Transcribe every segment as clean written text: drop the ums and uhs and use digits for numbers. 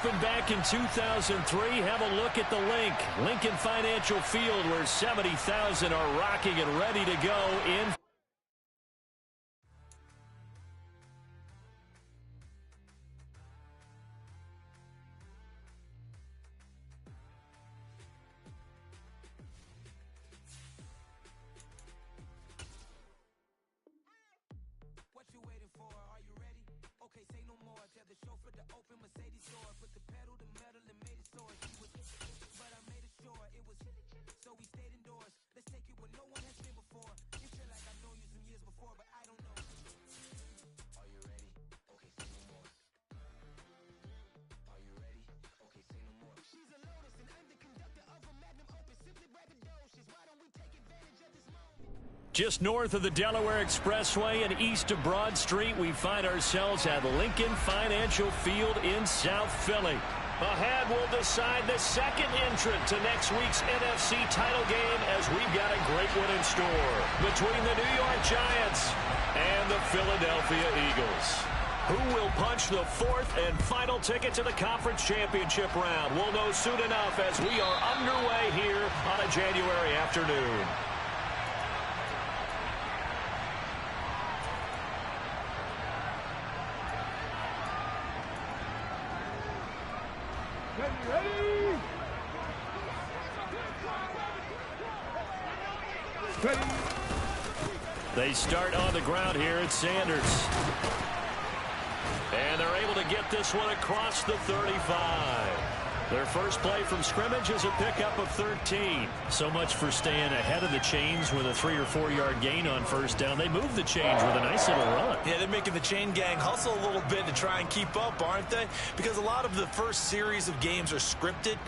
opened back in 2003. Have a look at the link. Lincoln Financial Field, where 70,000 are rocking and ready to go in. Just north of the Delaware Expressway and east of Broad Street, we find ourselves at Lincoln Financial Field in South Philly. Ahead, we'll decide the second entrant to next week's NFC title game, as we've got a great one in store between the New York Giants and the Philadelphia Eagles. Who will punch the fourth and final ticket to the conference championship round? We'll know soon enough as we are underway here on a January afternoon. They start on the ground here at Sanders. And they're able to get this one across the 35. Their first play from scrimmage is a pickup of 13. So much for staying ahead of the chains with a 3 or 4 yard gain on first down. They move the chains with a nice little run. Yeah, they're making the chain gang hustle a little bit to try and keep up, aren't they? Because a lot of the first series of games are scripted,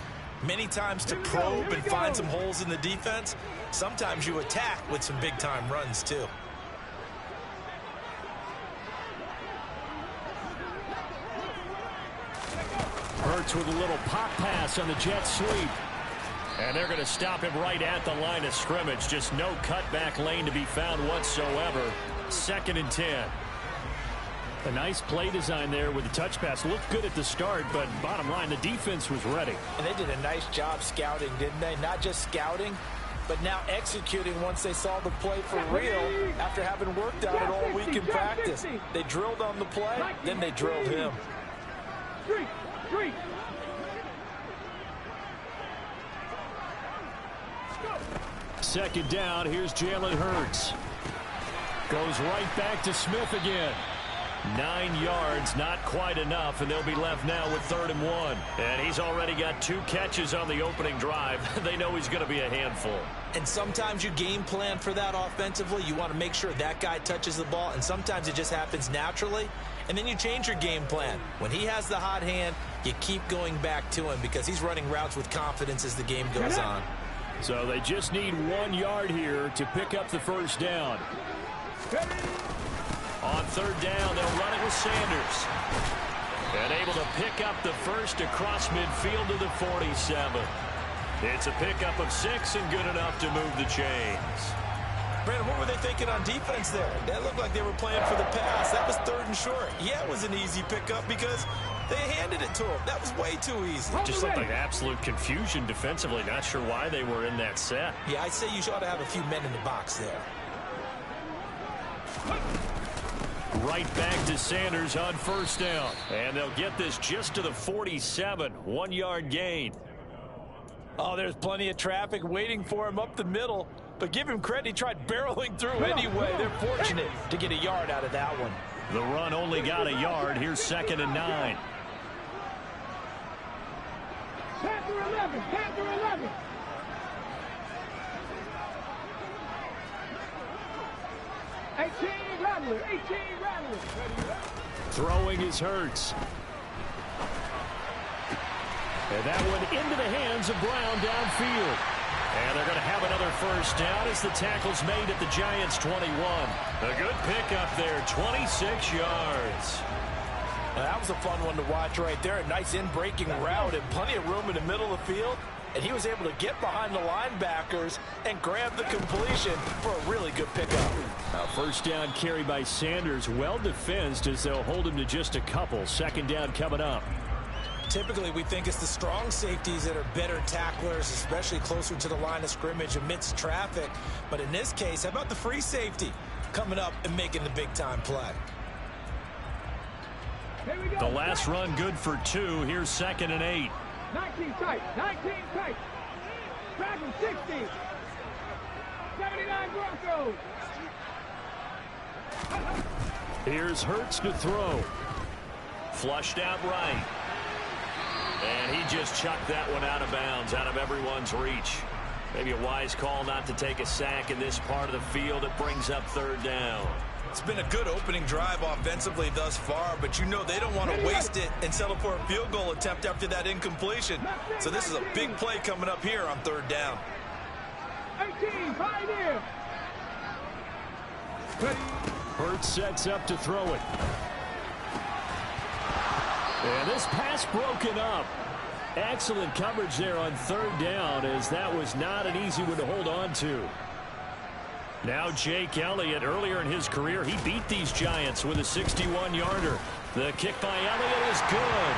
many times to probe and find some holes in the defense. Sometimes you attack with some big-time runs, too. Hurts with a little pop pass on the jet sweep. And they're going to stop him right at the line of scrimmage. Just no cutback lane to be found whatsoever. 2nd and 10. A nice play design there with the touch pass. Looked good at the start, but bottom line, the defense was ready. And they did a nice job scouting, didn't they? Not just scouting, but now executing once they saw the play for real after having worked on it all week in practice. They drilled on the play, then they drilled him. 2nd down, here's Jalen Hurts. Goes right back to Smith again. 9 yards, not quite enough, and they'll be left now with 3rd and 1. And he's already got 2 catches on the opening drive. They know he's going to be a handful. And sometimes you game plan for that offensively. You want to make sure that guy touches the ball, and sometimes it just happens naturally. And then you change your game plan. When he has the hot hand, you keep going back to him because he's running routes with confidence as the game goes on. So they just need 1 yard here to pick up the first down. On 3rd down, they'll run it with Sanders. And able to pick up the first across midfield to the 47. It's a pickup of 6 and good enough to move the chains. Brandon, what were they thinking on defense there? That looked like they were playing for the pass. That was 3rd and short. Yeah, it was an easy pickup because they handed it to him. That was way too easy. Just looked like absolute confusion defensively. Not sure why they were in that set. Yeah, I'd say you ought to have a few men in the box there. Right back to Sanders on 1st down. And they'll get this just to the 47. 1 yard gain. Oh, there's plenty of traffic waiting for him up the middle. But give him credit, he tried barreling through anyway. They're fortunate to get a yard out of that one. The run only got a yard. Here's 2nd and 9. Panther 11, Panther 11. Rattler. Throwing is Hurts. And that one into the hands of Brown downfield. And they're going to have another first down as the tackle's made at the Giants' 21. A good pickup there, 26 yards. Now, that was a fun one to watch right there. A nice in-breaking route and plenty of room in the middle of the field. And he was able to get behind the linebackers and grab the completion for a really good pickup. Now, first down carry by Sanders, well defensed as they'll hold him to just a couple. 2nd down coming up. Typically, we think it's the strong safeties that are better tacklers, especially closer to the line of scrimmage amidst traffic. But in this case, how about the free safety coming up and making the big-time play? The last run good for 2. Here's 2nd and 8. 19 tight. 19 tight. Back from 60. 79 Broncos. Here's Hurts to throw. Flushed out right. And he just chucked that one out of bounds, out of everyone's reach. Maybe a wise call not to take a sack in this part of the field. It brings up 3rd down. It's been a good opening drive offensively thus far, but you know they don't want to waste it and settle for a field goal attempt after that incompletion. So this is a big play coming up here on 3rd down. 18, Pioneer. Hurts sets up to throw it. And this pass broken up. Excellent coverage there on 3rd down, as that was not an easy one to hold on to. Now Jake Elliott, earlier in his career, he beat these Giants with a 61-yarder. The kick by Elliott is good.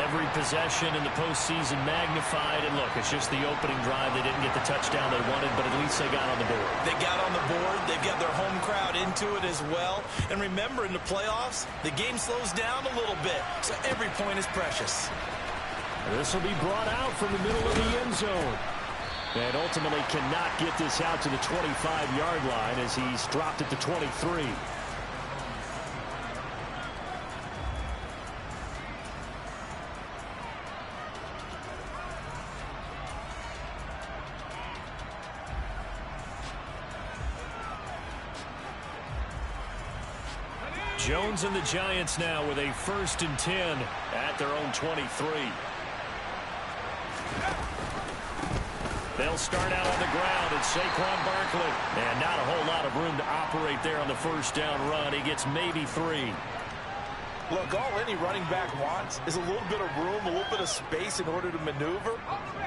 Every possession in the postseason magnified. And look, it's just the opening drive. They didn't get the touchdown they wanted, but at least they got on the board. They got on the board. They've got their home crowd into it as well. And remember, in the playoffs, the game slows down a little bit, so every point is precious. This will be brought out from the middle of the end zone. And ultimately cannot get this out to the 25-yard line as he's dropped at the 23. Jones and the Giants now with a 1st and 10 at their own 23. They'll start out on the ground. It's Saquon Barkley. And not a whole lot of room to operate there on the 1st down run. He gets maybe 3. Look, all any running back wants is a little bit of room, a little bit of space in order to maneuver.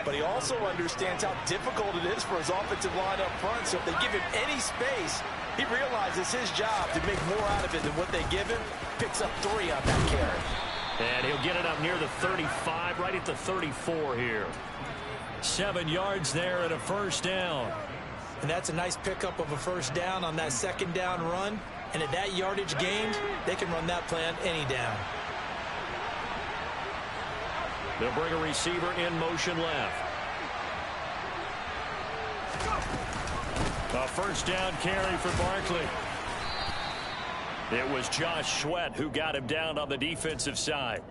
But he also understands how difficult it is for his offensive line up front. So if they give him any space, he realizes his job to make more out of it than what they give him. Picks up 3 on that carry. And he'll get it up near the 35, right at the 34 here. 7 yards there and a 1st down. And that's a nice pickup of a 1st down on that 2nd down run. And at that yardage gained, they can run that play on any down. They'll bring a receiver in motion left. A 1st down carry for Barkley. It was Josh Sweat who got him down on the defensive side.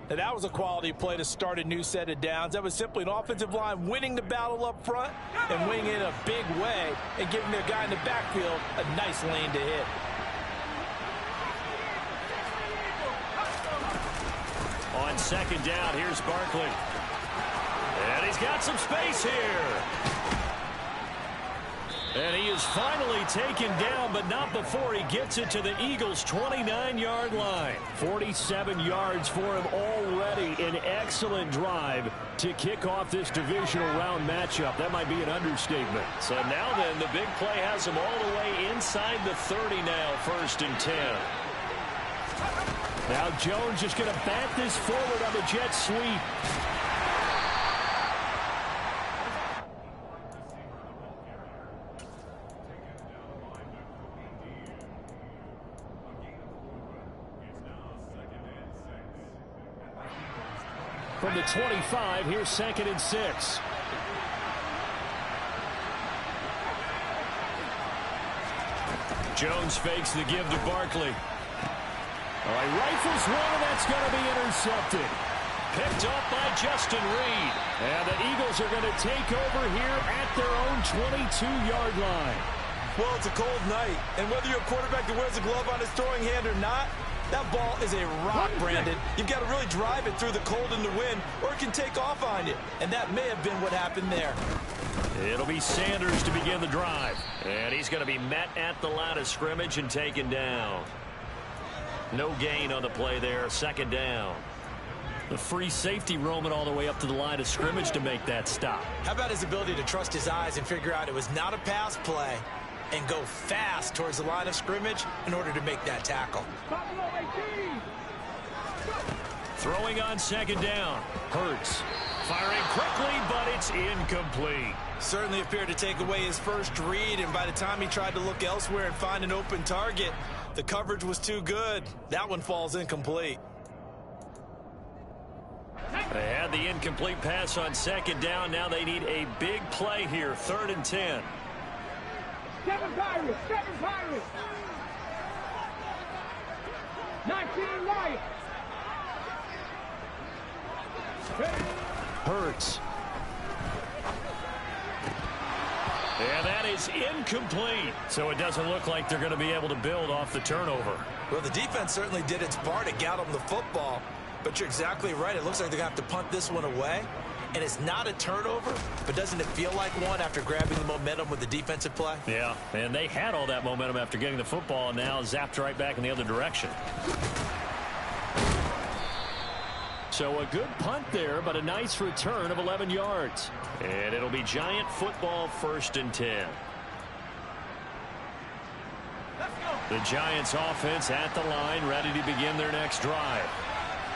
Now, that was a quality play to start a new set of downs. That was simply an offensive line winning the battle up front and winning in a big way and giving their guy in the backfield a nice lane to hit. On 2nd down, here's Barkley. And he's got some space here. And he is finally taken down, but not before he gets it to the Eagles' 29-yard line. 47 yards for him already. An excellent drive to kick off this divisional round matchup. That might be an understatement. So now then, the big play has him all the way inside the 30 now, 1st and 10. Now Jones just going to bat this forward on the jet sweep. From the 25, here's 2nd and 6. Jones fakes the give to Barkley. All right, rifles one, and that's going to be intercepted. Picked up by Justin Reed. And the Eagles are going to take over here at their own 22-yard line. Well, it's a cold night, and whether you're a quarterback that wears a glove on his throwing hand or not, that ball is a rock, Brandon. You've got to really drive it through the cold and the wind, or it can take off on you. And that may have been what happened there. It'll be Sanders to begin the drive. And he's going to be met at the line of scrimmage and taken down. No gain on the play there, 2nd down. The free safety roaming all the way up to the line of scrimmage to make that stop. How about his ability to trust his eyes and figure out it was not a pass play and go fast towards the line of scrimmage in order to make that tackle. Throwing on second down. Hurts. Firing quickly, but it's incomplete. Certainly appeared to take away his first read, and by the time he tried to look elsewhere and find an open target, the coverage was too good. That one falls incomplete. They had the incomplete pass on second down. Now they need a big play here. 3rd and 10. 7 Pirates. 19 Lions. Hurts. And that is incomplete. So it doesn't look like they're going to be able to build off the turnover. Well, the defense certainly did its part to get them the football. But you're exactly right. It looks like they're going to have to punt this one away. And it's not a turnover, but doesn't it feel like one after grabbing the momentum with the defensive play? Yeah, and they had all that momentum after getting the football and now zapped right back in the other direction. So a good punt there, but a nice return of 11 yards. And it'll be Giant football, 1st and 10. The Giants offense at the line, ready to begin their next drive.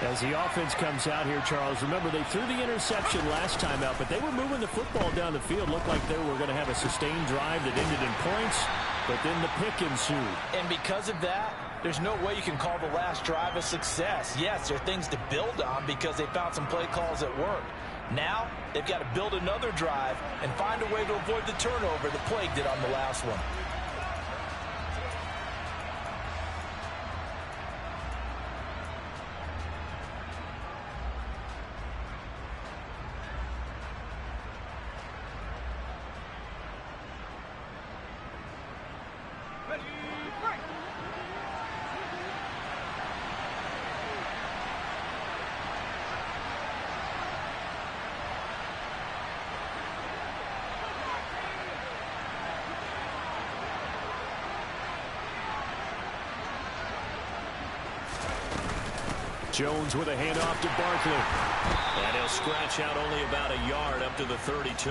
As the offense comes out here, Charles, remember they threw the interception last time out, but they were moving the football down the field. Looked like they were going to have a sustained drive that ended in points, but then the pick ensued. And because of that, there's no way you can call the last drive a success. Yes, there are things to build on because they found some play calls that work. Now, they've got to build another drive and find a way to avoid the turnover the Plague did on the last one. Jones with a handoff to Barkley. And he'll scratch out only about a yard up to the 32.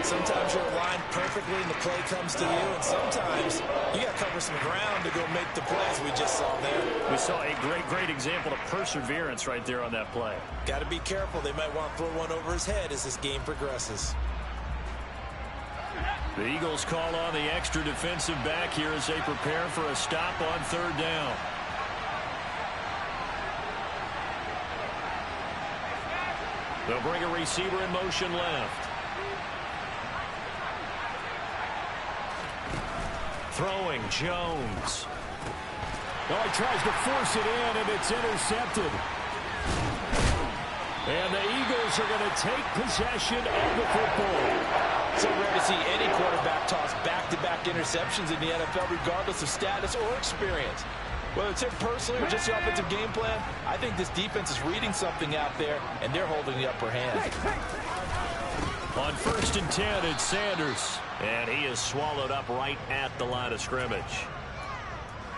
Sometimes you're aligned perfectly and the play comes to you, and sometimes you got to cover some ground to go make the plays we just saw there. We saw a great example of perseverance right there on that play. Got to be careful. They might want to throw one over his head as this game progresses. The Eagles call on the extra defensive back here as they prepare for a stop on 3rd down. They'll bring a receiver in motion left. Throwing, Jones. Oh, he tries to force it in, and it's intercepted. And the Eagles are going to take possession of the football. So rare to see any quarterback toss back-to-back interceptions in the NFL, regardless of status or experience. Whether it's him personally or just the offensive game plan, I think this defense is reading something out there, and they're holding the upper hand. On 1st and 10, it's Sanders. And he is swallowed up right at the line of scrimmage.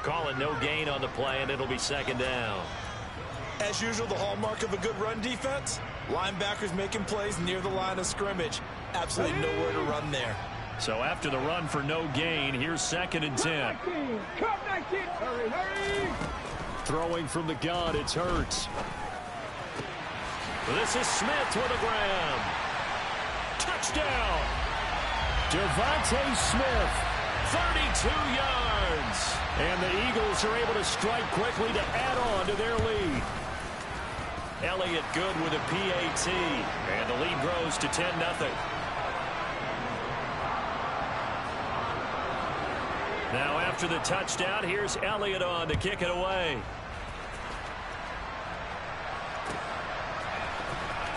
Calling no gain on the play, and it'll be 2nd down. As usual, the hallmark of a good run defense, linebackers making plays near the line of scrimmage. Absolutely nowhere to run there. So after the run for no gain, here's 2nd and 10. Come 19. Hurry. Throwing from the gun, it's Hurts. This is Smith with a grab. Touchdown. Devontae Smith, 32 yards. And the Eagles are able to strike quickly to add on to their lead. Elliott good with a PAT. And the lead grows to 10-0. Now after the touchdown, here's Elliott on to kick it away.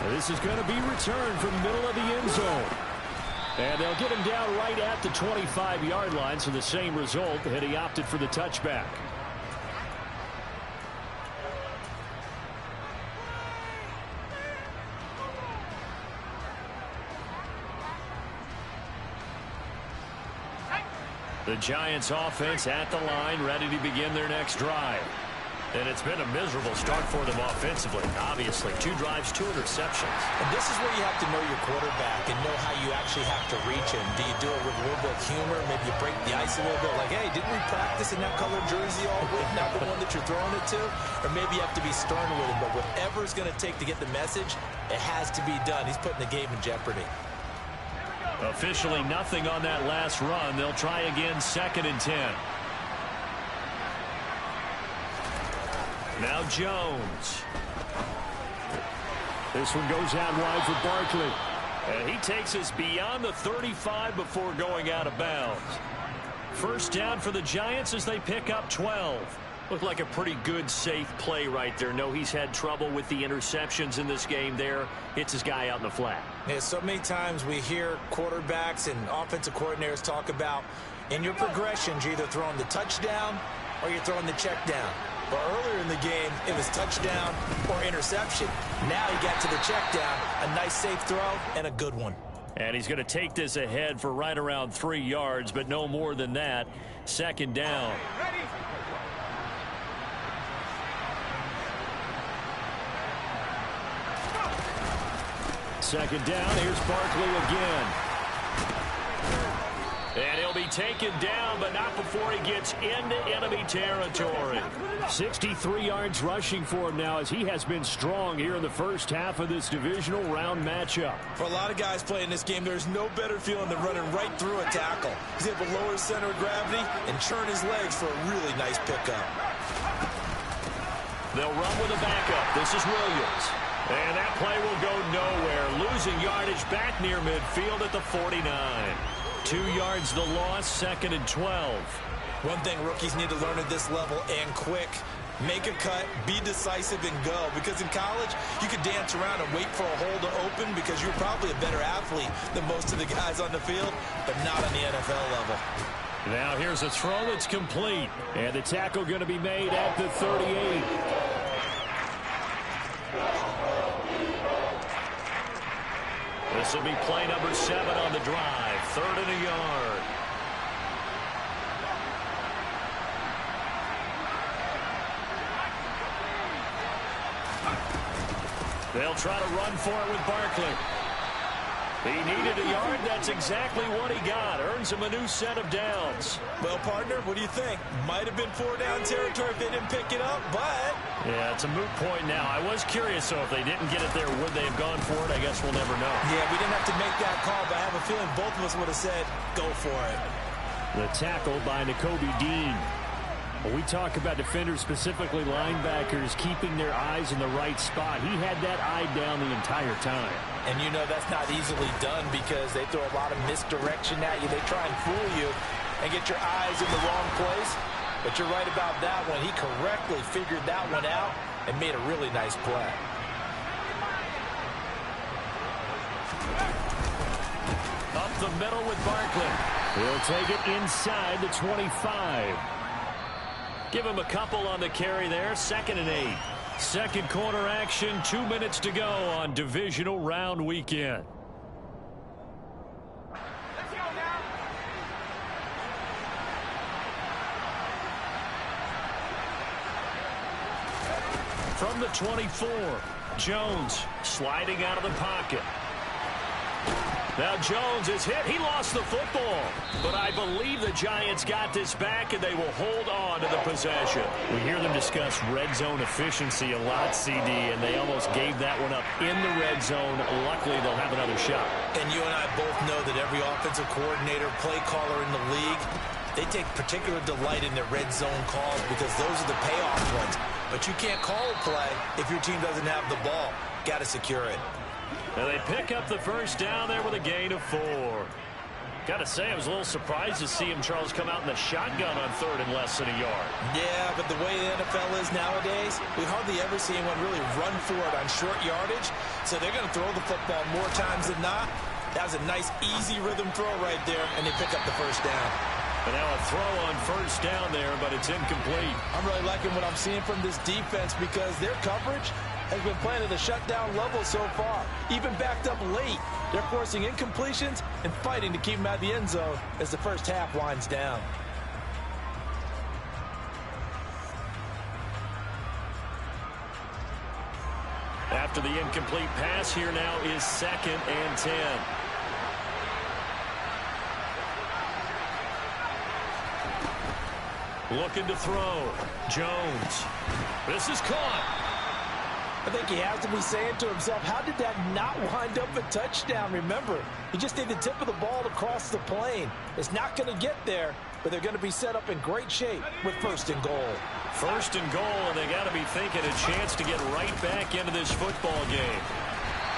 This is going to be returned from the middle of the end zone. And they'll get him down right at the 25-yard line, so the same result, had he opted for the touchback. The Giants offense at the line, ready to begin their next drive. And it's been a miserable start for them offensively. Obviously, 2 drives, 2 interceptions. And this is where you have to know your quarterback and know how you actually have to reach him. Do you do it with a little bit of humor? Maybe you break the ice a little bit. Like, hey, didn't we practice in that colored jersey all week? Not the one that you're throwing it to? Or maybe you have to be stern with him. But whatever it's going to take to get the message, it has to be done. He's putting the game in jeopardy. Officially nothing on that last run. They'll try again, 2nd and 10. Now Jones. This one goes out wide for Barkley. And he takes us beyond the 35 before going out of bounds. First down for the Giants as they pick up 12. Looked like a pretty good, safe play right there. No, he's had trouble with the interceptions in this game there. Hits his guy out in the flat. Yeah, so many times we hear quarterbacks and offensive coordinators talk about in your progressions, you're either throwing the touchdown or you're throwing the check down. But earlier in the game, it was touchdown or interception. Now he got to the check down, a nice safe throw, and a good one. And he's going to take this ahead for right around 3 yards, but no more than that. 2nd down. Second down, here's Barkley again. And he'll be taken down, but not before he gets into enemy territory. 63 yards rushing for him now as he has been strong here in the first half of this divisional round matchup. For a lot of guys playing this game, there's no better feeling than running right through a tackle. He's able to lower his center of gravity and churn his legs for a really nice pickup. They'll run with a backup. This is Williams. And that play will go nowhere. Losing yardage back near midfield at the 49. 2 yards the loss, 2nd and 12. One thing rookies need to learn at this level and quick. Make a cut, be decisive, and go. Because in college, you could dance around and wait for a hole to open because you're probably a better athlete than most of the guys on the field, but not on the NFL level. Now here's a throw that's complete. And the tackle going to be made at the 38. This will be play number 7 on the drive. 3rd and a yard. They'll try to run for it with Barkley. He needed a yard. That's exactly what he got. Earns him a new set of downs. Well, partner, what do you think? Might have been 4-down territory if they didn't pick it up, but... Yeah, it's a moot point now. I was curious, so if they didn't get it there, would they have gone for it? I guess we'll never know. Yeah, we didn't have to make that call, but I have a feeling both of us would have said, go for it. The tackle by Nakobe Dean. When we talk about defenders, specifically linebackers, keeping their eyes in the right spot, he had that eye down the entire time. And you know that's not easily done because they throw a lot of misdirection at you. They try and fool you and get your eyes in the wrong place. But you're right about that one. He correctly figured that one out and made a really nice play. Up the middle with Barkley. He'll take it inside the 25. Give him a couple on the carry there. 2nd and 8. Second quarter action. 2 minutes to go on divisional round weekend. Let's go now. From the 24, Jones sliding out of the pocket. Now Jones is hit. He lost the football. But I believe the Giants got this back, and they will hold on to the possession. We hear them discuss red zone efficiency a lot, CD, and they almost gave that one up in the red zone. Luckily, they'll have another shot. And you and I both know that every offensive coordinator, play caller in the league, they take particular delight in their red zone calls because those are the payoff ones. But you can't call a play if your team doesn't have the ball. Got to secure it. And they pick up the first down there with a gain of 4. Got to say, I was a little surprised to see him, Charles, come out in the shotgun on 3rd and less than a yard. Yeah, but the way the NFL is nowadays, we hardly ever see anyone really run for it on short yardage. So they're going to throw the football more times than not. That was a nice, easy rhythm throw right there, and they pick up the first down. And now a throw on first down there, but it's incomplete. I'm really liking what I'm seeing from this defense because their coverage has been playing at a shutdown level so far. Even backed up late, they're forcing incompletions and fighting to keep them out of the end zone as the first half winds down. after the incomplete pass. Here now is 2nd and 10. Looking to throw. Jones. This is caught. I think he has to be saying to himself, how did that not wind up a touchdown? Remember, he just did the tip of the ball across the plane. It's not going to get there, but they're going to be set up in great shape with 1st and goal. 1st and goal, and they got to be thinking a chance to get right back into this football game.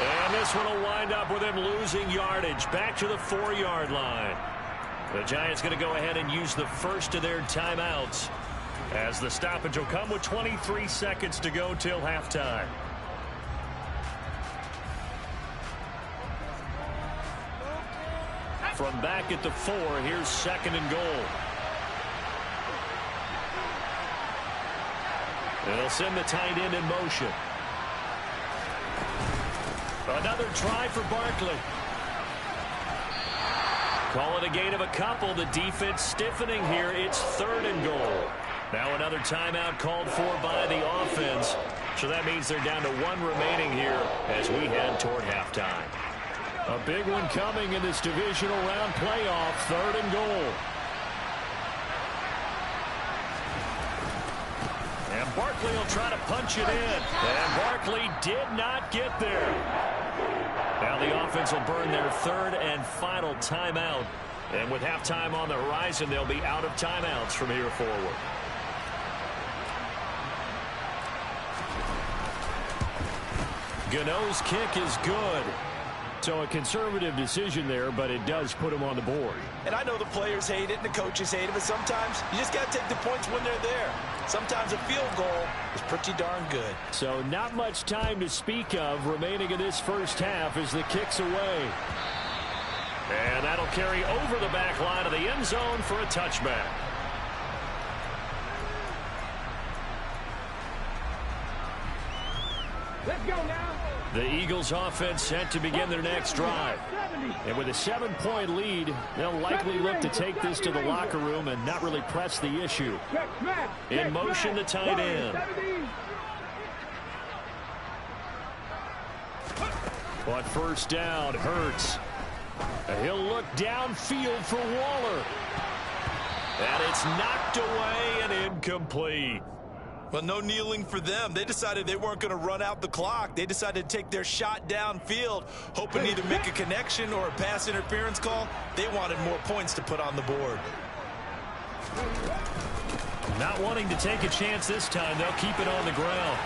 And this one will wind up with him losing yardage back to the 4-yard line. The Giants going to go ahead and use the first of their timeouts, as the stoppage will come with 23 seconds to go till halftime. From back at the 4, here's 2nd and goal. They'll send the tight end in motion. Another try for Barkley. Call it a gain of a couple. The defense stiffening here. It's 3rd and goal. Now another timeout called for by the offense. So that means they're down to 1 remaining here as we head toward halftime. A big one coming in this divisional round playoff. 3rd and goal. And Barkley will try to punch it in. And Barkley did not get there. Now the offense will burn their 3rd and final timeout. And with halftime on the horizon, they'll be out of timeouts from here forward. Gano's kick is good. So a conservative decision there, but it does put him on the board. And I know the players hate it and the coaches hate it, but sometimes you just got to take the points when they're there. Sometimes a field goal is pretty darn good. So not much time to speak of remaining in this first half as the kick's away. And that'll carry over the back line of the end zone for a touchback. Let's go now. The Eagles offense set to begin their next drive. And with a 7-point lead, they'll likely look to take this to the locker room and not really press the issue. In motion, the tight end. But 1st down, Hurts. He'll look downfield for Waller. And it's knocked away and incomplete. Well, no kneeling for them. They decided they weren't going to run out the clock. They decided to take their shot downfield, hoping to either make a connection or a pass interference call. They wanted more points to put on the board. Not wanting to take a chance this time, they'll keep it on the ground.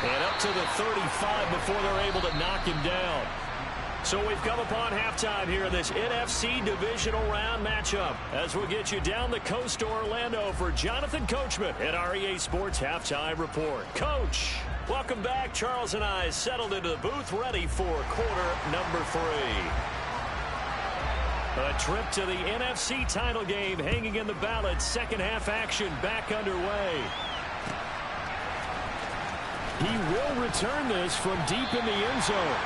And up to the 35 before they're able to knock him down. So we've come upon halftime here in this NFC divisional round matchup as we'll get you down the coast to Orlando for Jonathan Coachman at our EA Sports Halftime Report. Coach, welcome back. Charles and I settled into the booth ready for quarter number 3. A trip to the NFC title game hanging in the balance. Second half action back underway. He will return this from deep in the end zone.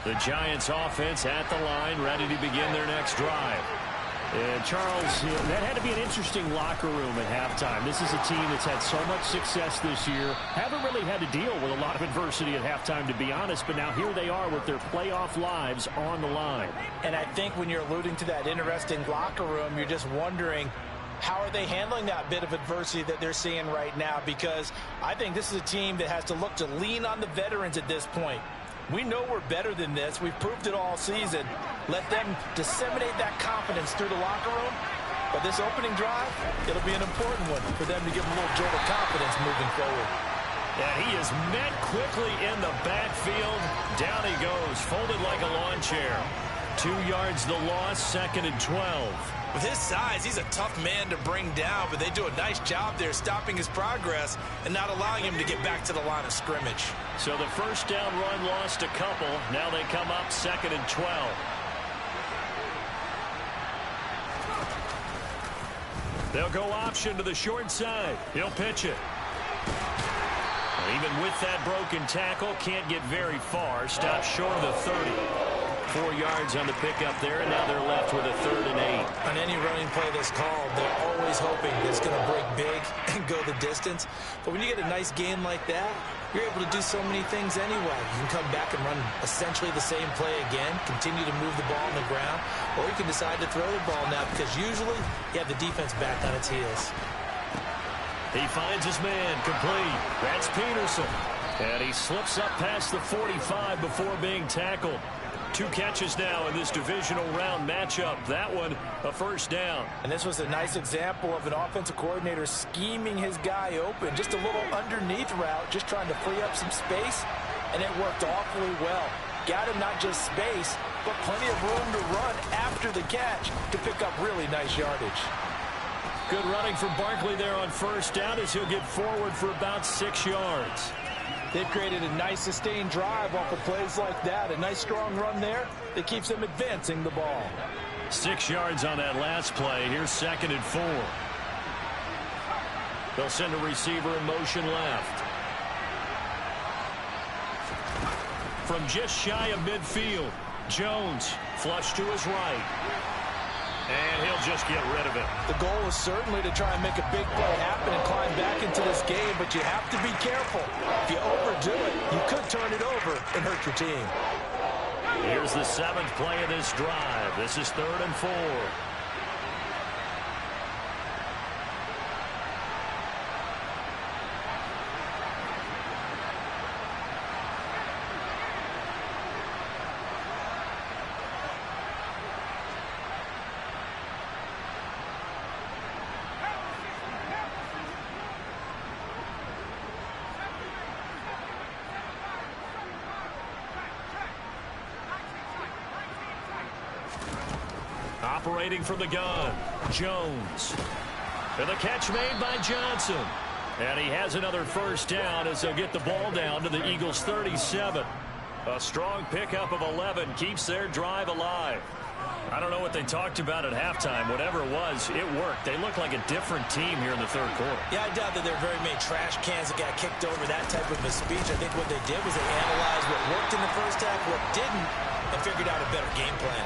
The Giants offense at the line, ready to begin their next drive. And Charles, that had to be an interesting locker room at halftime. This is a team that's had so much success this year. Haven't really had to deal with a lot of adversity at halftime, to be honest. But now here they are with their playoff lives on the line. And I think when you're alluding to that interesting locker room, you're just wondering, how are they handling that bit of adversity that they're seeing right now? Because I think this is a team that has to look to lean on the veterans at this point. We know we're better than this. We've proved it all season. Let them disseminate that confidence through the locker room. But this opening drive, it'll be an important one for them to give them a little jolt of confidence moving forward. And he is met quickly in the backfield. Down he goes, folded like a lawn chair. 2 yards the loss, 2nd and 12. With his size, he's a tough man to bring down, but they do a nice job there stopping his progress and not allowing him to get back to the line of scrimmage. So the first down run lost a couple. Now they come up 2nd and 12. They'll go option to the short side. He'll pitch it. He Even with that broken tackle, can't get very far. Stops short of the 30. 4 yards on the pickup there, and now they're left with a 3rd and 8. On any running play that's called, they're always hoping that it's going to break big and go the distance. But when you get a nice gain like that, you're able to do so many things anyway. You can come back and run essentially the same play again, continue to move the ball on the ground, or you can decide to throw the ball now because usually you have the defense back on its heels. He finds his man, complete. That's Peterson. And he slips up past the 45 before being tackled. 2 catches now in this divisional round matchup. That one, a first down. And this was a nice example of an offensive coordinator scheming his guy open. Just a little underneath route, just trying to free up some space, and it worked awfully well. Got him not just space, but plenty of room to run after the catch to pick up really nice yardage. Good running from Barkley there on first down as he'll get forward for about 6 yards. They've created a nice sustained drive off of plays like that. A nice strong run there that keeps them advancing the ball. 6 yards on that last play. Here's 2nd and 4. They'll send a receiver in motion left. From just shy of midfield, Jones flush to his right. And he'll just get rid of it. The goal is certainly to try and make a big play happen and climb back into this game, but you have to be careful. If you overdo it, you could turn it over and hurt your team. Here's the 7th play of this drive. This is 3rd and 4. Operating from the gun, Jones. And the catch made by Johnson. And he has another first down as they'll get the ball down to the Eagles' 37. A strong pickup of 11 keeps their drive alive. I don't know what they talked about at halftime. Whatever it was, it worked. They look like a different team here in the 3rd quarter. Yeah, I doubt that there are very many trash cans that got kicked over that type of a speech. I think what they did was they analyzed what worked in the first half, what didn't, and figured out a better game plan.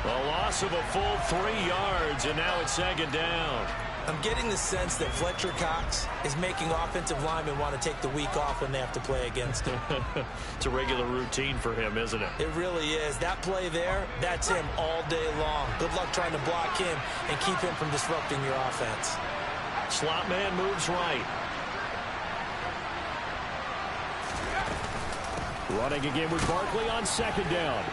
A loss of a full 3 yards, and now it's 2nd down. I'm getting the sense that Fletcher Cox is making offensive linemen want to take the week off when they have to play against him. It's a regular routine for him, isn't it? It really is. That play there, that's him all day long. Good luck trying to block him and keep him from disrupting your offense. Slot man moves right. Running again with Barkley on 2nd down.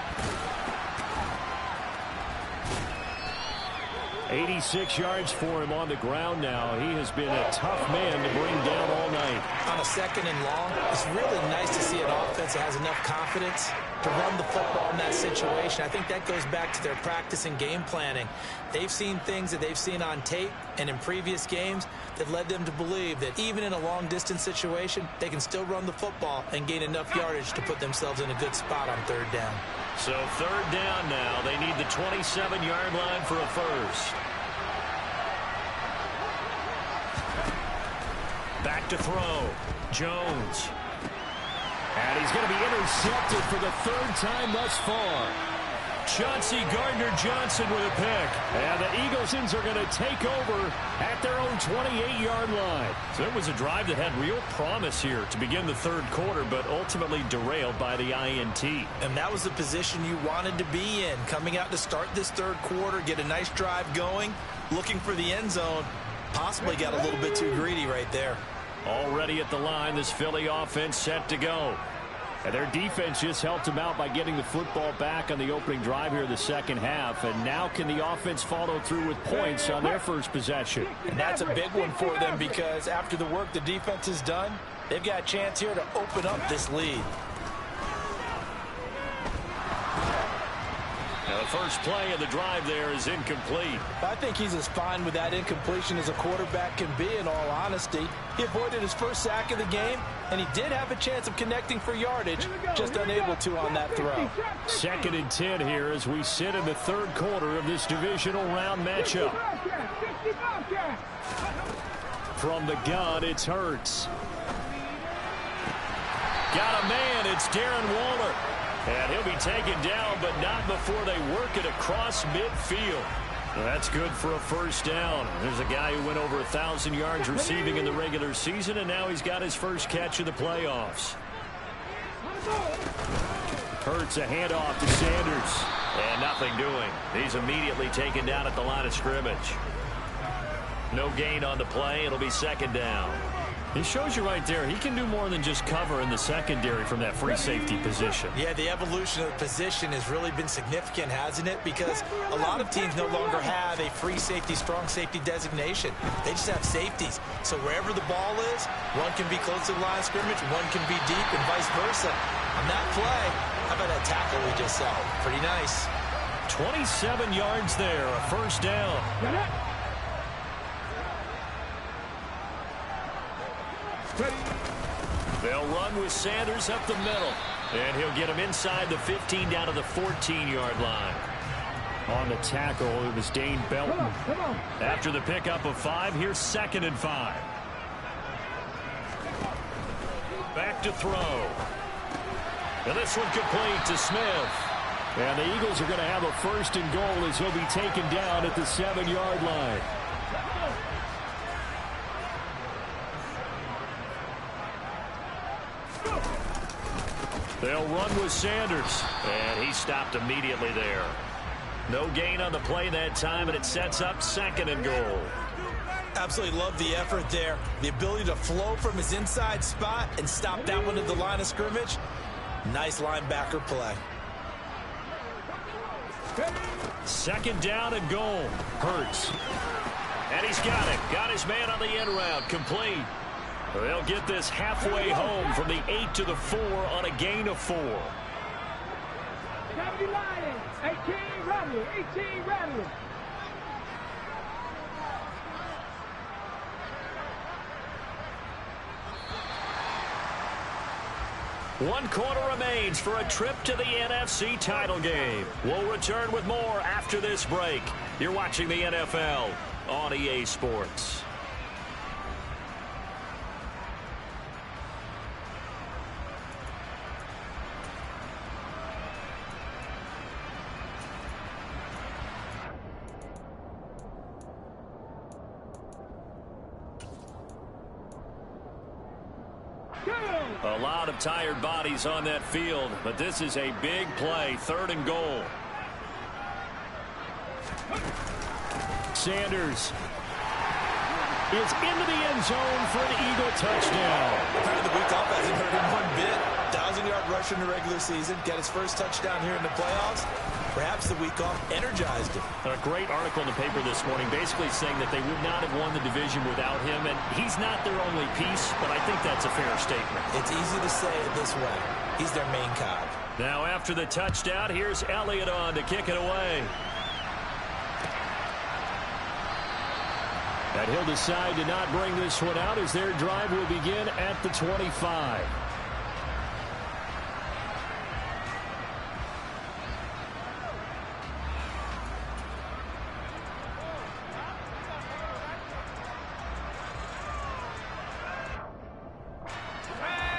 86 yards for him on the ground now. He has been a tough man to bring down all night. On a 2nd and long, it's really nice to see an offense that has enough confidence to run the football in that situation. I think that goes back to their practice and game planning. They've seen things that they've seen on tape and in previous games that led them to believe that even in a long-distance situation, they can still run the football and gain enough yardage to put themselves in a good spot on 3rd down. So 3rd down now. They need the 27-yard line for a first. Back to throw. Jones. And he's going to be intercepted for the 3rd time thus far. Chauncey Gardner-Johnson with a pick. And the Eaglesons are going to take over at their own 28-yard line. So it was a drive that had real promise here to begin the 3rd quarter, but ultimately derailed by the INT. And that was the position you wanted to be in. Coming out to start this 3rd quarter, get a nice drive going, looking for the end zone. Possibly got a little bit too greedy right there. Already at the line, this Philly offense set to go. And their defense just helped them out by getting the football back on the opening drive here in the 2nd half. And now can the offense follow through with points on their first possession? And that's a big one for them because after the work the defense has done, they've got a chance here to open up this lead. Now the first play of the drive there is incomplete. I think he's as fine with that incompletion as a quarterback can be, in all honesty. He avoided his first sack of the game, and he did have a chance of connecting for yardage, just unable to on that throw. 2nd and 10 here as we sit in the 3rd quarter of this divisional round matchup. From the gun, it's Hurts. It's Darren Waller. And he'll be taken down, but not before they work it across midfield. Well, that's good for a first down. There's a guy who went over 1,000 yards receiving in the regular season, and now he's got his first catch of the playoffs. Hurts a handoff to Sanders. And nothing doing. He's immediately taken down at the line of scrimmage. No gain on the play. It'll be second down. He shows you right there, he can do more than just cover in the secondary from that free safety position. Yeah, the evolution of the position has really been significant, hasn't it? Because a lot of teams no longer have a free safety, strong safety designation. They just have safeties. So wherever the ball is, one can be close to the line of scrimmage, one can be deep, and vice versa. On that play, how about that tackle we just saw? Pretty nice. 27 yards there, a first down. They'll run with Sanders up the middle. And he'll get him inside the 15 down to the 14-yard line. On the tackle, it was Dane Belton. After the pickup of 5, here's 2nd and 5. Back to throw. And this one complete to Smith. And the Eagles are going to have a 1st and goal as he'll be taken down at the 7-yard line. They'll run with Sanders. And he stopped immediately there. No gain on the play that time, and it sets up 2nd and goal. Absolutely love the effort there. The ability to flow from his inside spot and stop that one at the line of scrimmage. Nice linebacker play. 2nd down and goal. Hurts. And he's got it. Got his man on the end route. Complete. They'll get this halfway home from the 8 to the 4 on a gain of 4. 18 Radley. 18 Radley. One quarter remains for a trip to the NFC title game. We'll return with more after this break. You're watching the NFL on EA Sports. A lot of tired bodies on that field, but this is a big play, 3rd and goal. Sanders is into the end zone for an Eagle touchdown. Apparently the week off hasn't hurt him one bit. 1,000-yard rush in the regular season. Got his first touchdown here in the playoffs. Perhaps the week off energized him. A great article in the paper this morning basically saying that they would not have won the division without him, and he's not their only piece, but I think that's a fair statement. It's easy to say it this way. He's their main cog. Now after the touchdown, here's Elliott on to kick it away. And he'll decide to not bring this one out as their drive will begin at the 25.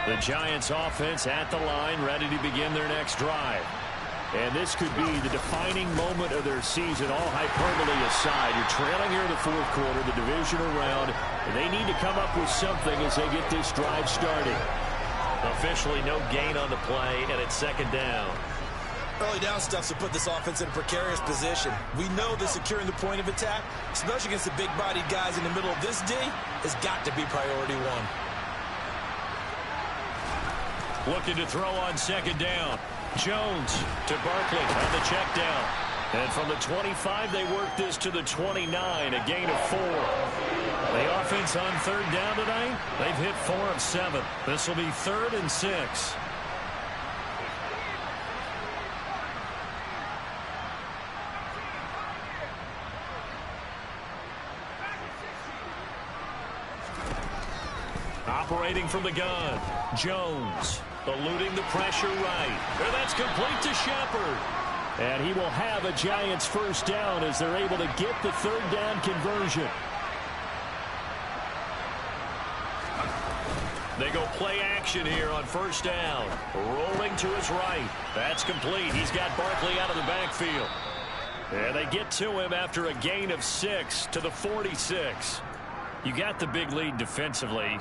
The Giants offense at the line, ready to begin their next drive. And this could be the defining moment of their season, all hyperbole aside. You're trailing here in the 4th quarter, the divisional round, and they need to come up with something as they get this drive started. Officially no gain on the play, and it's 2nd down. Early down stuff to put this offense in a precarious position. We know that securing the point of attack, especially against the big-bodied guys in the middle of this D, has got to be priority 1. Looking to throw on 2nd down. Jones to Barkley on the check down. And from the 25, they work this to the 29, a gain of 4. The offense on 3rd down tonight, they've hit 4 of 7. This will be 3rd and 6. Operating from the gun, Jones. Eluding the pressure right. And that's complete to Shepard. And he will have a Giants 1st down as they're able to get the 3rd down conversion. They go play action here on first down. Rolling to his right. That's complete. He's got Barkley out of the backfield. And they get to him after a gain of 6 to the 46. You got the big lead defensively.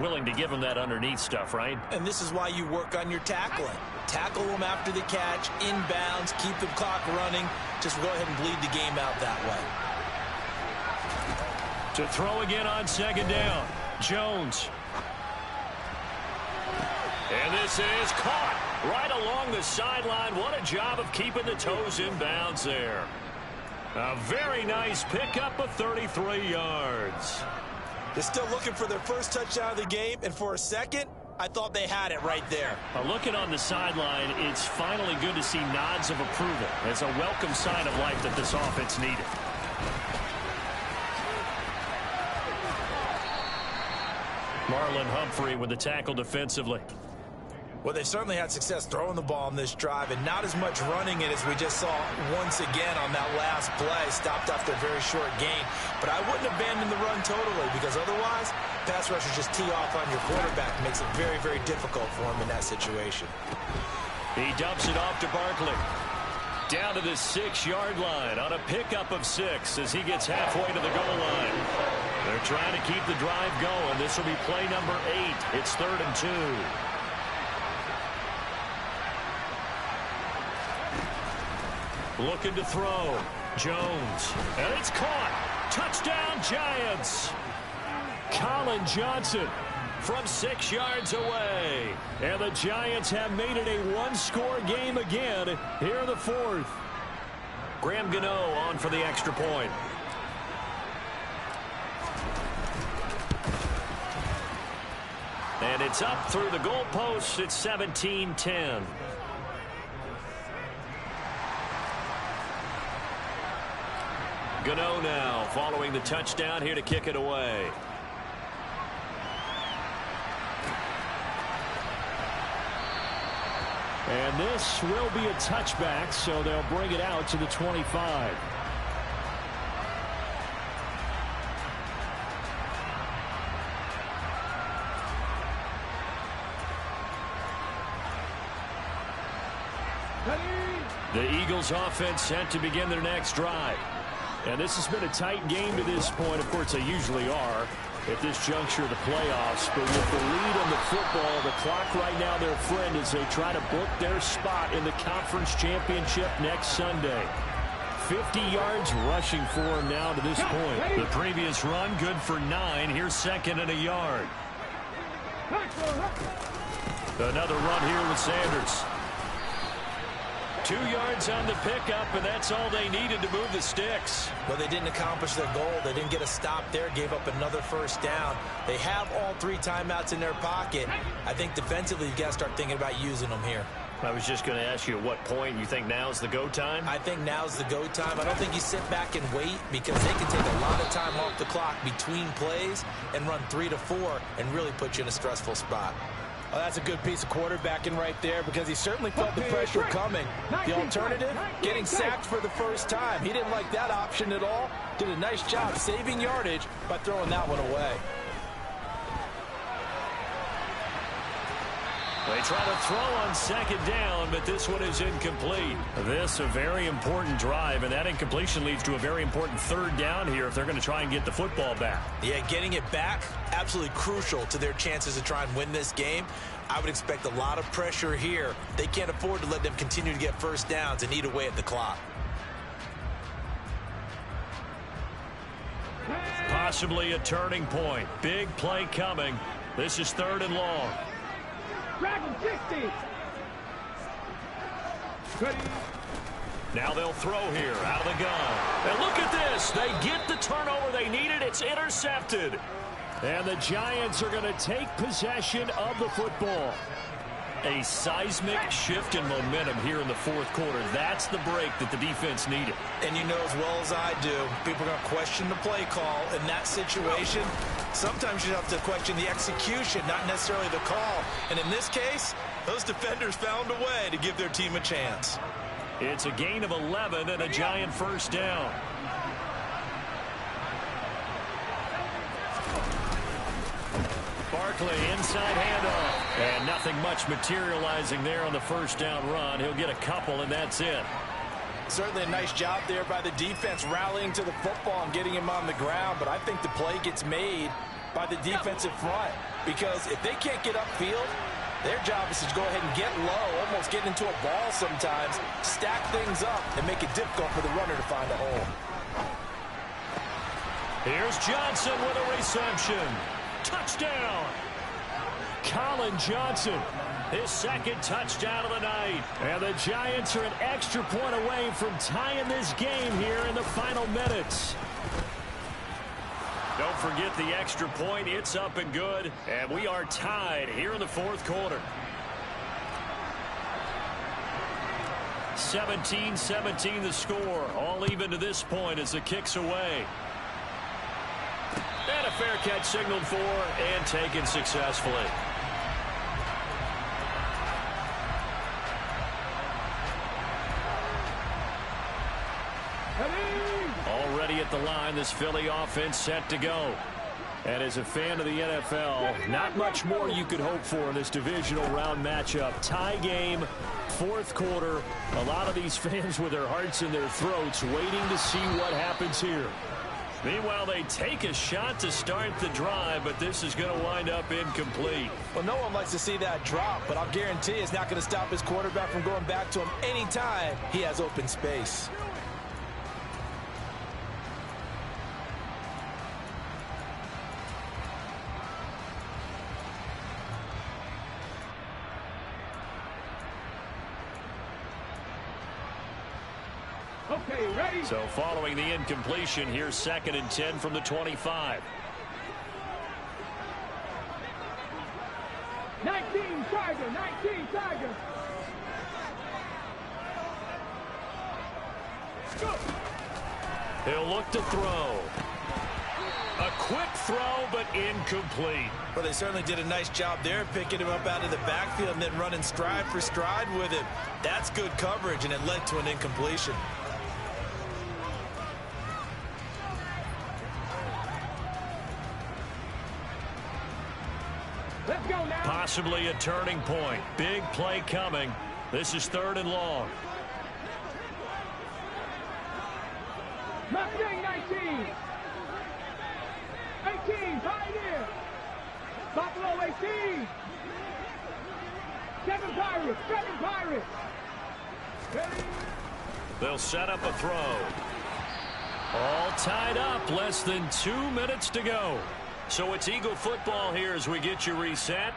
Willing to give him that underneath stuff, right? And this is why you work on your tackling. Tackle them after the catch, inbounds, keep the clock running. Just go ahead and bleed the game out that way. To throw again on second down. Jones. And this is caught right along the sideline. What a job of keeping the toes in bounds there. A very nice pickup of 33 yards. They're still looking for their first touchdown of the game, and for a second, I thought they had it right there. Looking on the sideline, it's finally good to see nods of approval. It's a welcome sign of life that this offense needed. Marlon Humphrey with the tackle defensively. Well, they certainly had success throwing the ball on this drive, and not as much running it as we just saw once again on that last play. Stopped after a very short gain. But I wouldn't abandon the run totally, because otherwise, pass rushers just tee off on your quarterback. Makes it very, very difficult for him in that situation. He dumps it off to Barkley. Down to the 6-yard line on a pickup of 6 as he gets halfway to the goal line. They're trying to keep the drive going. This will be play number 8. It's 3rd and 2. Looking to throw. Jones. And it's caught. Touchdown, Giants. Colin Johnson from 6 yards away. And the Giants have made it a one-score game again here in the 4th. Graham Gano on for the extra point. And it's up through the goalposts. It's 17-10. Gano now following the touchdown here to kick it away. And this will be a touchback, so they'll bring it out to the 25. The Eagles offense set to begin their next drive. And this has been a tight game to this point. Of course, they usually are at this juncture of the playoffs. But with the lead on the football, the clock right now, their friend, as they try to book their spot in the conference championship next Sunday. 50 yards rushing for him now to this point. The previous run, good for 9. Here's 2nd and a yard. Another run here with Sanders. 2 yards on the pickup, and that's all they needed to move the sticks. Well, they didn't accomplish their goal. They didn't get a stop there, gave up another first down. They have all 3 timeouts in their pocket. I think defensively, you've got to start thinking about using them here. I was just going to ask you at what point you think now's the go time? I think now's the go time. I don't think you sit back and wait, because they can take a lot of time off the clock between plays and run 3 to 4 and really put you in a stressful spot. Well, that's a good piece of quarterbacking right there, because he certainly felt the pressure coming. The alternative, getting sacked for the first time. He didn't like that option at all. Did a nice job saving yardage by throwing that one away. They try to throw on 2nd down, but this one is incomplete. This a very important drive, and that incompletion leads to a very important 3rd down here if they're going to try and get the football back. Yeah, getting it back, absolutely crucial to their chances to try and win this game. I would expect a lot of pressure here. They can't afford to let them continue to get first downs and eat away at the clock. Possibly a turning point. Big play coming. This is 3rd and long. Dragon 60. Ready. Now they'll throw here out of the gun. And look at this. They get the turnover they needed. It's intercepted. And the Giants are going to take possession of the football. A seismic shift in momentum here in the 4th quarter. That's the break that the defense needed. And you know as well as I do, people are going to question the play call in that situation. Sometimes you have to question the execution, not necessarily the call. And in this case, those defenders found a way to give their team a chance. It's a gain of 11 and a Giant first down. Barkley, inside handoff. And nothing much materializing there on the first down run. He'll get a couple, and that's it. Certainly a nice job there by the defense rallying to the football and getting him on the ground. But I think the play gets made by the defensive front, because if they can't get upfield, their job is to go ahead and get low, almost get into a ball sometimes, stack things up, and make it difficult for the runner to find a hole. Here's Johnson with a reception. Touchdown! Colin Johnson, his second touchdown of the night. And the Giants are an extra point away from tying this game here in the final minutes. Don't forget the extra point. It's up and good. And we are tied here in the fourth quarter. 17-17 the score. All even to this point as the kick's away. And a fair catch signaled for and taken successfully. Already at the line, this Philly offense set to go. And as a fan of the NFL, not much more you could hope for in this divisional round matchup. Tie game, fourth quarter. A lot of these fans with their hearts in their throats waiting to see what happens here. Meanwhile, they take a shot to start the drive, but this is going to wind up incomplete. Well, no one likes to see that drop, but I'll guarantee it's not going to stop his quarterback from going back to him anytime he has open space. Okay, ready? So following the incompletion, here's 2nd and 10 from the 25. 19 Tiger, 19 Tiger. Go. He'll look to throw. A quick throw, but incomplete. Well, they certainly did a nice job there, picking him up out of the backfield and then running stride for stride with him. That's good coverage, and it led to an incompletion. Let's go now. Possibly a turning point. Big play coming. This is 3rd and long. Mustang 19. 18, Pioneer. Buffalo 18. 7 Pirates, 7 Pirates. Ready? They'll set up a throw. All tied up. Less than 2 minutes to go. So it's Eagle football here as we get you reset.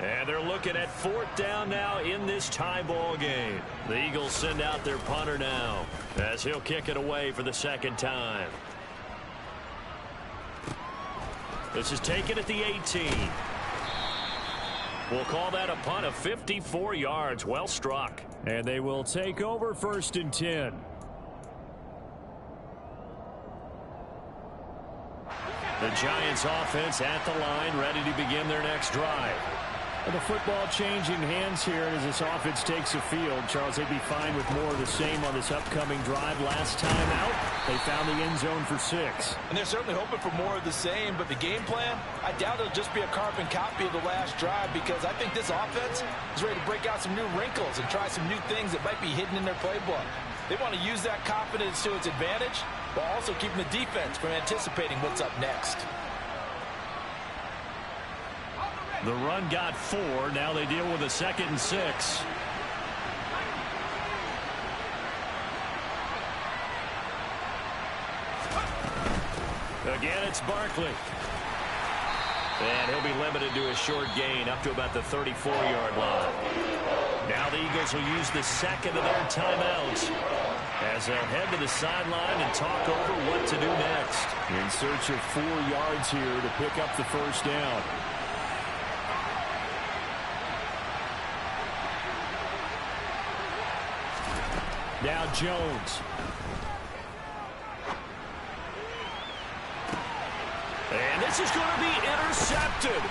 And they're looking at 4th down now in this tie ball game. The Eagles send out their punter now as he'll kick it away for the 2nd time. This is taken at the 18. We'll call that a punt of 54 yards. Well struck. And they will take over 1st and 10. The Giants offense at the line, ready to begin their next drive. And the football changing hands here as this offense takes the field. Charles, they'd be fine with more of the same on this upcoming drive. Last time out, they found the end zone for 6. And they're certainly hoping for more of the same, but the game plan, I doubt it'll just be a carbon copy of the last drive, because I think this offense is ready to break out some new wrinkles and try some new things that might be hidden in their playbook. They want to use that confidence to its advantage, while also keeping the defense from anticipating what's up next. The run got 4. Now they deal with a 2nd and 6. Again, it's Barkley. And he'll be limited to a short gain up to about the 34-yard line. Now the Eagles will use the 2nd of their timeouts as they'll head to the sideline and talk over what to do next. In search of 4 yards here to pick up the 1st down. Now Jones. And this is going to be intercepted.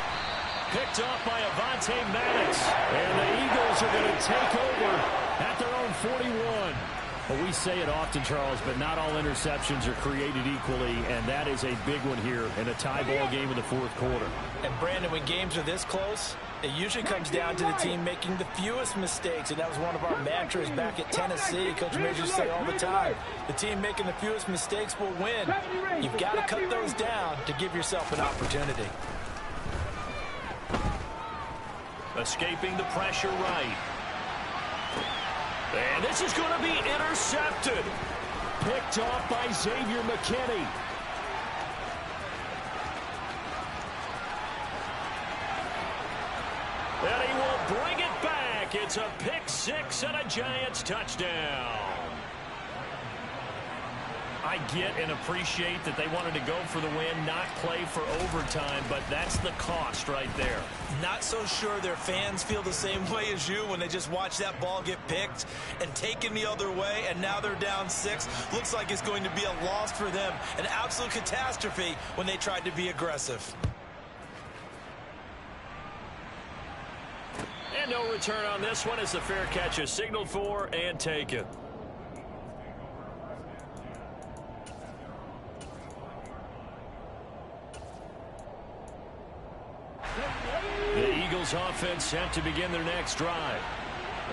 Picked off by Avonte Maddox. And the Eagles are going to take over at their own 41. Well, we say it often, Charles, but not all interceptions are created equally, and that is a big one here in a tie ball game in the fourth quarter. And, Brandon, when games are this close, it usually comes down to the team making the fewest mistakes, and that was one of our mantras back at Tennessee. Coach Major used to say all the time, the team making the fewest mistakes will win. You've got to cut those down to give yourself an opportunity. Escaping the pressure right. And this is going to be intercepted. Picked off by Xavier McKinney. And he will bring it back. It's a pick six and a Giants touchdown. I get and appreciate that they wanted to go for the win, not play for overtime, but that's the cost right there. Not so sure their fans feel the same way as you when they just watch that ball get picked and taken the other way, and now they're down 6. Looks like it's going to be a loss for them, an absolute catastrophe when they tried to be aggressive. And no return on this one as the fair catch is signaled for and taken. The Eagles offense set to begin their next drive.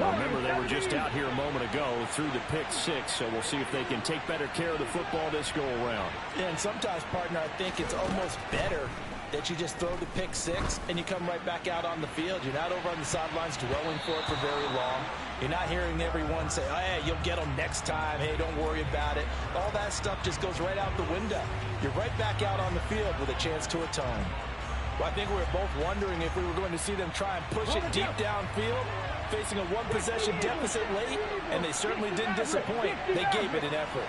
Well, remember, they were just out here a moment ago through the pick 6, so we'll see if they can take better care of the football this go around. Yeah, and sometimes, partner, I think it's almost better that you just throw the pick 6 and you come right back out on the field. You're not over on the sidelines dwelling for it for very long. You're not hearing everyone say, oh, hey, you'll get them next time. Hey, don't worry about it. All that stuff just goes right out the window. You're right back out on the field with a chance to atone. Well, I think we were both wondering if we were going to see them try and push it deep downfield, facing a one-possession deficit late, and they certainly didn't disappoint. They gave it an effort.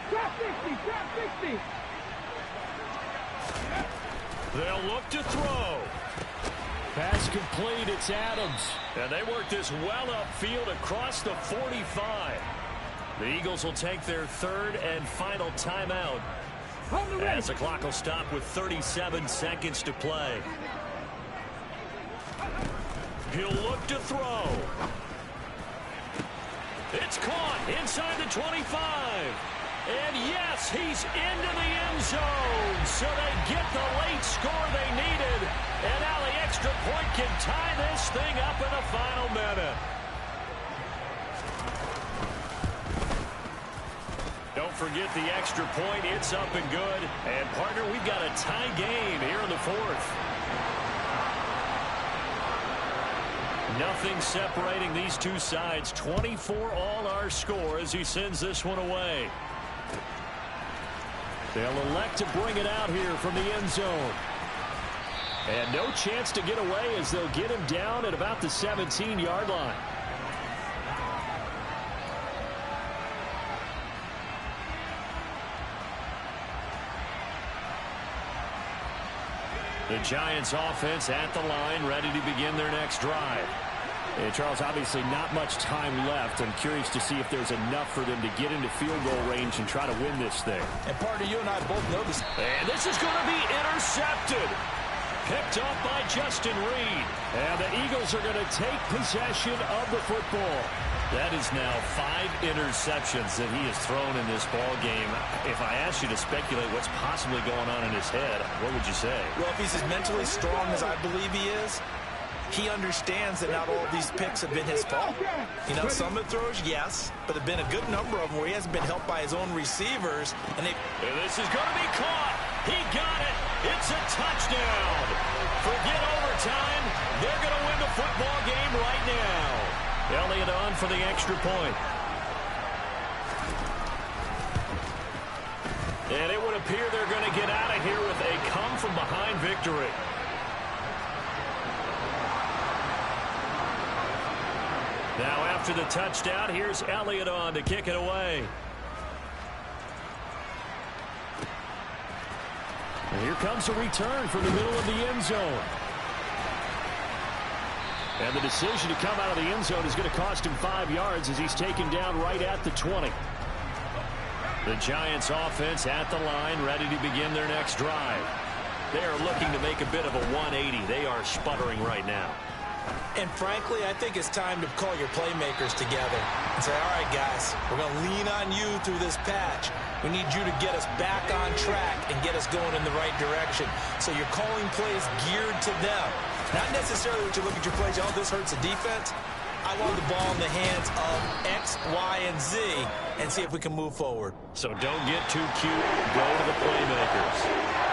Drop 60. They'll look to throw. Pass complete. It's Adams. And they work this well upfield across the 45. The Eagles will take their third and final timeout, as the clock will stop with 37 seconds to play. He'll look to throw. It's caught inside the 25. And yes, he's into the end zone. So they get the late score they needed. And now the extra point can tie this thing up in the final minute. Don't forget the extra point. It's up and good. And, partner, we've got a tie game here in the fourth. Nothing separating these two sides. 24 all our score as he sends this one away. They'll elect to bring it out here from the end zone. And no chance to get away as they'll get him down at about the 17-yard line. The Giants offense at the line, ready to begin their next drive. And Charles, obviously not much time left. I'm curious to see if there's enough for them to get into field goal range and try to win this thing. And partner, you and I both know this. And this is going to be intercepted. Picked off by Justin Reed. And the Eagles are going to take possession of the football. That is now 5 interceptions that he has thrown in this ball game. If I asked you to speculate what's possibly going on in his head, what would you say? Well, if he's as mentally strong as I believe he is, he understands that not all of these picks have been his fault. You know, some of the throws, yes, but there have been a good number of them where he hasn't been helped by his own receivers. And this is going to be caught. He got it. It's a touchdown. Forget overtime. They're going to win the football game right now. Elliott on for the extra point. And it would appear they're going to get out of here with a come-from-behind victory. Now after the touchdown, here's Elliott on to kick it away. And here comes a return from the middle of the end zone. And the decision to come out of the end zone is going to cost him 5 yards as he's taken down right at the 20. The Giants offense at the line, ready to begin their next drive. They are looking to make a bit of a 180. They are sputtering right now. And frankly, I think it's time to call your playmakers together and say, all right, guys, we're going to lean on you through this patch. We need you to get us back on track and get us going in the right direction. So you're calling plays geared to them. Not necessarily that you look at your plays, oh, this hurts the defense. I want the ball in the hands of X, Y, and Z and see if we can move forward. So don't get too cute. Go to the playmakers.